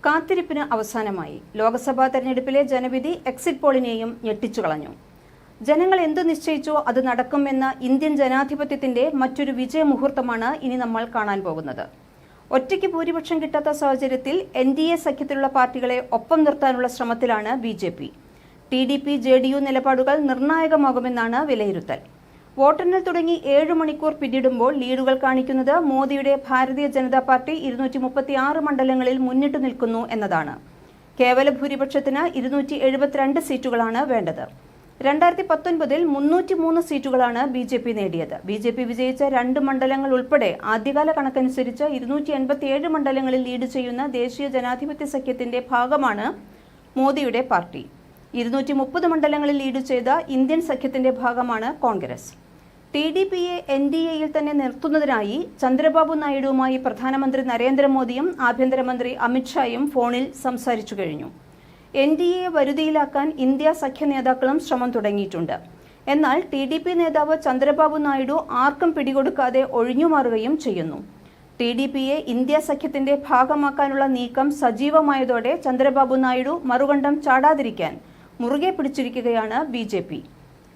കാത്തിരിപ്പിന് അവസാനമായി. ലോക്സഭാ തെരഞ്ഞെടുപ്പിലെ ജനവിധി എക്സിറ്റ് പോളിനെയും ഞെട്ടിച്ചുകളഞ്ഞു. ജനങ്ങൾ എന്തു നിശ്ചയിച്ചോ അത് നടക്കുമെന്ന ഇന്ത്യൻ ജനാധിപത്യത്തിന്റെ മറ്റൊരു വിജയമുഹൂർത്തമാണ് ഇനി നമ്മൾ കാണാൻ പോകുന്നത്. ഒറ്റയ്ക്ക് ഭൂരിപക്ഷം കിട്ടാത്ത സാഹചര്യത്തിൽ NDA സഖ്യത്തിലുള്ള പാർട്ടികളെ ഒപ്പം നിർത്താനുള്ള ശ്രമത്തിലാണ് BJP. TDP JDU നിലപാടുകൾ നിർണായകമാകുമെന്നാണ് വിലയിരുത്തൽ. വോട്ടെണ്ണൽ തുടങ്ങി 7 മണിക്കൂർ പിന്നിടുമ്പോൾ ലീഡുകൾ കാണിക്കുന്നത് മോദിയുടെ ഭാരതീയ ജനതാ പാർട്ടി 236 മണ്ഡലങ്ങളിൽ മുന്നിട്ടു നിൽക്കുന്നു എന്നതാണ്. കേവല ഭൂരിപക്ഷത്തിന് 272 സീറ്റുകളാണ് വേണ്ടത്. 2019-ൽ 303 സീറ്റുകളാണ് BJP നേടിയത്. BJP വിജയിച്ച 2 മണ്ഡലങ്ങൾ ഉൾപ്പെടെ ആദ്യകാല കണക്കനുസരിച്ച് 287 മണ്ഡലങ്ങളിൽ ലീഡ് ചെയ്യുന്ന ദേശീയ ജനാധിപത്യ സഖ്യത്തിന്റെ ഭാഗമാണ് മോദിയുടെ പാർട്ടി. 230 മണ്ഡലങ്ങളിൽ ലീഡ് ചെയ്ത ഇന്ത്യൻ സഖ്യത്തിന്റെ ഭാഗമാണ് കോൺഗ്രസ്. TDPയെ NDAയിൽ തന്നെ നിർത്തുന്നതിനായി ചന്ദ്രബാബു നായിഡുവുമായി പ്രധാനമന്ത്രി നരേന്ദ്രമോദിയും ആഭ്യന്തരമന്ത്രി അമിത്ഷായും ഫോണിൽ സംസാരിച്ചു കഴിഞ്ഞു. NDAയെ വരുതിയിലാക്കാൻ ഇന്ത്യ സഖ്യ നേതാക്കളും ശ്രമം തുടങ്ങിയിട്ടുണ്ട്. എന്നാൽ TDP നേതാവ് ചന്ദ്രബാബു നായിഡു ആർക്കും പിടികൊടുക്കാതെ ഒഴിഞ്ഞുമാറുകയും ചെയ്യുന്നു. TDPയെ ഇന്ത്യ സഖ്യത്തിന്റെ ഭാഗമാക്കാനുള്ള നീക്കം സജീവമായതോടെ ചന്ദ്രബാബു നായിഡു മറുകണ്ഠം ചാടാതിരിക്കാൻ മുറുകെ പിടിച്ചിരിക്കുകയാണ് BJP.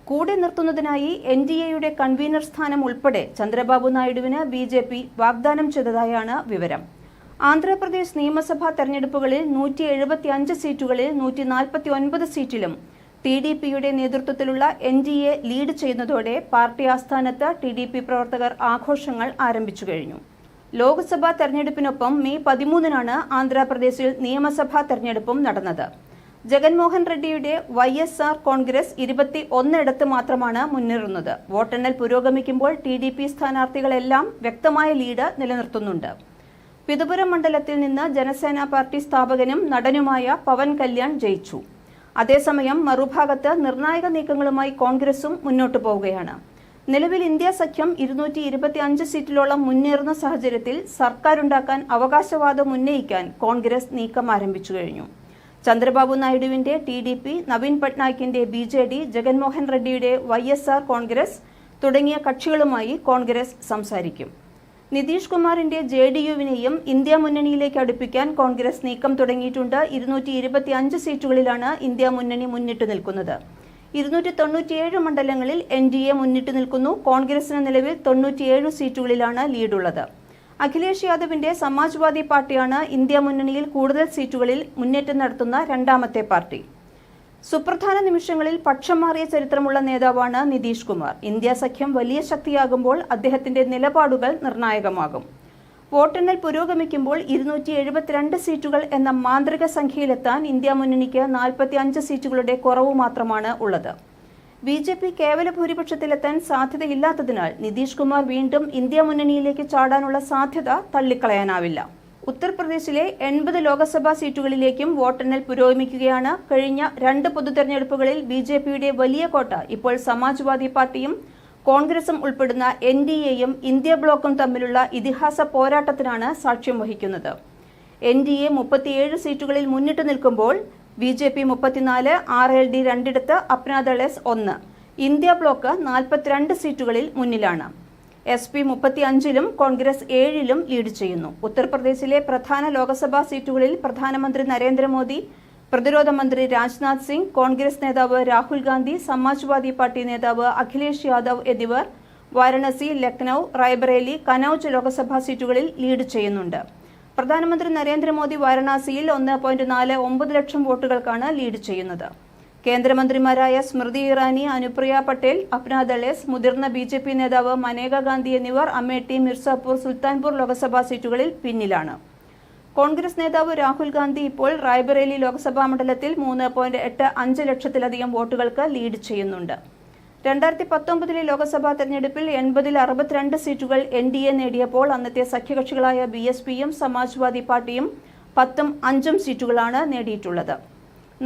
കൂടെ നിർത്തുന്നതിനായി NDAയുടെ കൺവീനർ സ്ഥാനം ഉൾപ്പെടെ ചന്ദ്രബാബു നായിഡുവിന് BJP വാഗ്ദാനം ചെയ്തതായാണ് വിവരം. ആന്ധ്രാപ്രദേശ് നിയമസഭാ തെരഞ്ഞെടുപ്പുകളിൽ 175 സീറ്റുകളിൽ 149 സീറ്റിലും TDPയുടെ നേതൃത്വത്തിലുള്ള NDA ലീഡ് ചെയ്യുന്നതോടെ പാർട്ടി ആസ്ഥാനത്ത് TDP പ്രവർത്തകർ ആഘോഷങ്ങൾ ആരംഭിച്ചു കഴിഞ്ഞു. ലോക്സഭാ തെരഞ്ഞെടുപ്പിനൊപ്പം മെയ് 13-നാണ് ആന്ധ്രാപ്രദേശിൽ നിയമസഭാ തെരഞ്ഞെടുപ്പും നടന്നത്. ജഗൻമോഹൻ റെഡ്ഡിയുടെ YSR കോൺഗ്രസ് 21 മാത്രമാണ് മുന്നേറുന്നത്. വോട്ടെണ്ണൽ പുരോഗമിക്കുമ്പോൾ TDP സ്ഥാനാർത്ഥികളെല്ലാം വ്യക്തമായ ലീഡ് നിലനിർത്തുന്നുണ്ട്. പിതുപുരം മണ്ഡലത്തിൽ നിന്ന് ജനസേന പാർട്ടി സ്ഥാപകനും നടനുമായ പവൻ കല്യാൺ ജയിച്ചു. അതേസമയം മറുഭാഗത്ത് നിർണായക നീക്കങ്ങളുമായി കോൺഗ്രസും മുന്നോട്ടു പോവുകയാണ്. നിലവിൽ ഇന്ത്യ സഖ്യം 225 സീറ്റിലോളം മുന്നേറുന്ന സാഹചര്യത്തിൽ സർക്കാരുണ്ടാക്കാൻ അവകാശവാദം ഉന്നയിക്കാൻ കോൺഗ്രസ് നീക്കം ആരംഭിച്ചു കഴിഞ്ഞു. Chandrababu നായിഡുവിന്റെ TDP, Naveen പട്നായിക്കിന്റെ BJD, Jaganmohan റെഡ്ഡിയുടെ YSR Congress തുടങ്ങിയ കക്ഷികളുമായി കോൺഗ്രസ് സംസാരിക്കും. നിതീഷ് കുമാറിന്റെ JDUവിനെയും ഇന്ത്യ മുന്നണിയിലേക്ക് അടുപ്പിക്കാൻ കോൺഗ്രസ് നീക്കം തുടങ്ങിയിട്ടുണ്ട്. 225 സീറ്റുകളിലാണ് ഇന്ത്യ മുന്നണി മുന്നിട്ടു നിൽക്കുന്നത്. 297 മണ്ഡലങ്ങളിൽ NDA മുന്നിട്ടു നിൽക്കുന്നു. കോൺഗ്രസിന് നിലവിൽ 97 സീറ്റുകളിലാണ് ലീഡുള്ളത്. അഖിലേഷ് യാദവിന്റെ സമാജ്വാദി പാർട്ടിയാണ് ഇന്ത്യ മുന്നണിയിൽ കൂടുതൽ സീറ്റുകളിൽ മുന്നേറ്റം നടത്തുന്ന രണ്ടാമത്തെ പാർട്ടി. സുപ്രധാന നിമിഷങ്ങളിൽ പക്ഷം മാറിയ ചരിത്രമുള്ള നേതാവാണ് നിതീഷ് കുമാർ. ഇന്ത്യ സഖ്യം വലിയ ശക്തിയാകുമ്പോൾ അദ്ദേഹത്തിന്റെ നിലപാടുകൾ നിർണായകമാകും. വോട്ടെണ്ണൽ പുരോഗമിക്കുമ്പോൾ 272 സീറ്റുകൾ എന്ന മാന്ത്രിക സംഖ്യയിലെത്താൻ ഇന്ത്യ മുന്നണിക്ക് 45 സീറ്റുകളുടെ കുറവ് മാത്രമാണ് ഉള്ളത്. BJP കേവല ഭൂരിപക്ഷത്തിലെത്താൻ സാധ്യതയില്ലാത്തതിനാൽ നിതീഷ് കുമാർ വീണ്ടും ഇന്ത്യ മുന്നണിയിലേക്ക് ചാടാനുള്ള സാധ്യത തള്ളിക്കളയാനാവില്ല. ഉത്തർപ്രദേശിലെ 80 ലോക്സഭാ സീറ്റുകളിലേക്കും വോട്ടെണ്ണൽ പുരോഗമിക്കുകയാണ്. കഴിഞ്ഞ 2 പൊതുതെരഞ്ഞെടുപ്പുകളിൽ BJPയുടെ വലിയ കോട്ട ഇപ്പോൾ സമാജ്വാദി പാർട്ടിയും കോൺഗ്രസും ഉൾപ്പെടുന്ന NDAയും ഇന്ത്യ ബ്ലോക്കും തമ്മിലുള്ള ഇതിഹാസ പോരാട്ടത്തിനാണ് സാക്ഷ്യം വഹിക്കുന്നത്. NDA 37 സീറ്റുകളിൽ മുന്നിട്ട് നിൽക്കുമ്പോൾ BJP 34, RLD 2 Apna Dal S 1. India block 42 സീറ്റുകളിൽ മുന്നിലാണ്. SP 35-ലും കോൺഗ്രസ് 7-ലും ലീഡ് ചെയ്യുന്നു. ഉത്തർപ്രദേശിലെ പ്രധാന ലോക്സഭാ സീറ്റുകളിൽ പ്രധാനമന്ത്രി നരേന്ദ്രമോദി, പ്രതിരോധ മന്ത്രി രാജ്നാഥ് സിംഗ്, കോൺഗ്രസ് നേതാവ് രാഹുൽ ഗാന്ധി, സമാജ്വാദി പാർട്ടി നേതാവ് അഖിലേഷ് യാദവ് എന്നിവർ വാരണസി, ലക്നൌ, റായ്ബറേലി, കനൌജ് ലോക്സഭാ സീറ്റുകളിൽ ലീഡ് ചെയ്യുന്നുണ്ട്. പ്രധാനമന്ത്രി നരേന്ദ്രമോദി വാരണാസിയിൽ 1.49 ലക്ഷം വോട്ടുകൾക്കാണ് ലീഡ് ചെയ്യുന്നത്. കേന്ദ്രമന്ത്രിമാരായ സ്മൃതി ഇറാനി, അനുപ്രിയ പട്ടേൽ, അപ്നാദൾ S, മുതിർന്ന BJP നേതാവ് മനേക ഗാന്ധി എന്നിവർ അമേഠി, മിർസാപൂർ, സുൽത്താൻപൂർ ലോക്സഭാ സീറ്റുകളിൽ പിന്നിലാണ്. കോൺഗ്രസ് നേതാവ് രാഹുൽ ഗാന്ധി ഇപ്പോൾ റായ്ബറേലി ലോക്സഭാ മണ്ഡലത്തിൽ 3.85 ലക്ഷത്തിലധികം വോട്ടുകൾക്ക് ലീഡ് ചെയ്യുന്നുണ്ട്. 2019-ലെ ലോക്സഭാ തെരഞ്ഞെടുപ്പിൽ 80-ൽ 62 സീറ്റുകൾ NDA നേടിയപ്പോൾ അന്നത്തെ സഖ്യകക്ഷികളായ BSPയും സമാജ്വാദി പാർട്ടിയും 10ഉം 5ഉം സീറ്റുകളാണ് നേടിയിട്ടുള്ളത്.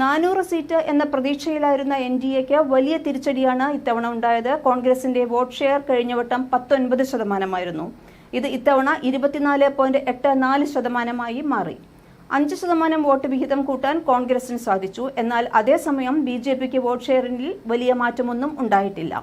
400 സീറ്റ് എന്ന പ്രതീക്ഷയിലായിരുന്ന NDAയ്ക്ക് വലിയ തിരിച്ചടിയാണ് ഇത്തവണ ഉണ്ടായത്. കോൺഗ്രസിന്റെ വോട്ട് ഷെയർ കഴിഞ്ഞവട്ടം 19%. ഇത് ഇത്തവണ 24.84% മാറി. 5% വോട്ട് വിഹിതം കൂട്ടാൻ കോൺഗ്രസിന് സാധിച്ചു. എന്നാൽ അതേസമയം BJPക്ക് വോട്ട് ഷെയറിൽ വലിയ മാറ്റമൊന്നും ഉണ്ടായിട്ടില്ല.